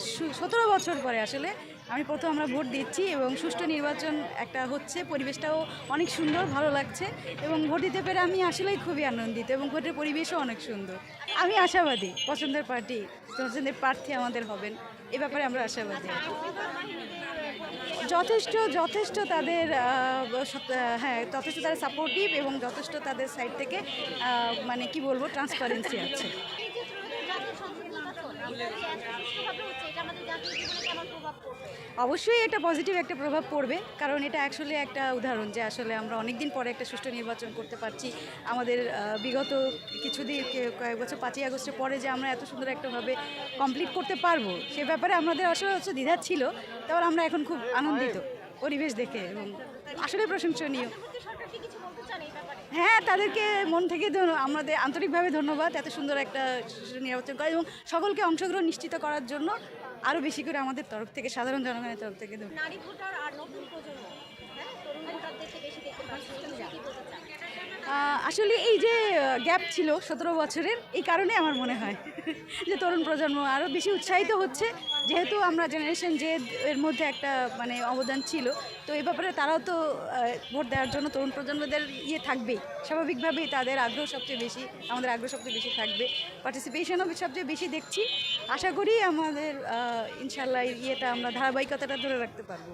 17 বছর পরে আসলে আমি প্রথম আমরা ভোট দিচ্ছি এবং সুষ্ঠু নির্বাচন একটা হচ্ছে, পরিবেশটাও অনেক সুন্দর, ভালো লাগছে এবং ভোট দিতে পেরে আমি আসলেই খুবই আনন্দিত এবং ভোটের পরিবেশও অনেক সুন্দর। আমি আশাবাদী পছন্দের পার্টি, পছন্দের প্রার্থী আমাদের হবেন, এ ব্যাপারে আমরা আশাবাদী। যথেষ্ট তাদের হ্যাঁ, যথেষ্ট তারা সাপোর্টিভ এবং যথেষ্ট তাদের সাইড থেকে মানে কি বলবো, ট্রান্সপারেন্সি আছে। অবশ্যই এটা পজিটিভ একটা প্রভাব পড়বে, কারণ এটা আসলে একটা উদাহরণ যে আসলে আমরা অনেক দিন পরে একটা সুষ্ঠু নির্বাচন করতে পারছি। আমাদের বিগত কিছুদিন কয়েক বছর 5ই আগস্টের পরে যে আমরা এত সুন্দর একটাভাবে কমপ্লিট করতে পারবো, সে ব্যাপারে আমাদের আসলে দ্বিধা ছিল। তারপর আমরা এখন খুব আনন্দিত পরিবেশ দেখে এবং আসলে প্রশংসনীয়। হ্যাঁ, তাদেরকে মন থেকে আমাদের আন্তরিকভাবে ধন্যবাদ এত সুন্দর একটা নির্বাচন করা এবং সকলকে অংশগ্রহণ নিশ্চিত করার জন্য আরও বেশি করে আমাদের তরফ থেকে, সাধারণ জনগণের তরফ থেকে নারী ভোটার আর নতুন প্রজন্ম, তরুণ ভোটারদেরকে বেশি দেখতে পাচ্ছি। আসলে এই যে গ্যাপ ছিল 17 বছরের, এই কারণে আমার মনে হয় যে তরুণ প্রজন্ম আরও বেশি উৎসাহিত হচ্ছে, যেহেতু আমরা জেনারেশন যে এর মধ্যে একটা মানে অবদান ছিল, তো এই ব্যাপারে তারাও তো ভোট দেওয়ার জন্য তরুণ প্রজন্মদের থাকবেই, স্বাভাবিকভাবেই তাদের আগ্রহ সবচেয়ে বেশি, আমাদের আগ্রহ সবচেয়ে বেশি থাকবে, পার্টিসিপেশনও সবচেয়ে বেশি দেখছি। আশা করি আমাদের ইনশাল্লাহ আমরা ধারাবাহিকতাটা ধরে রাখতে পারবো।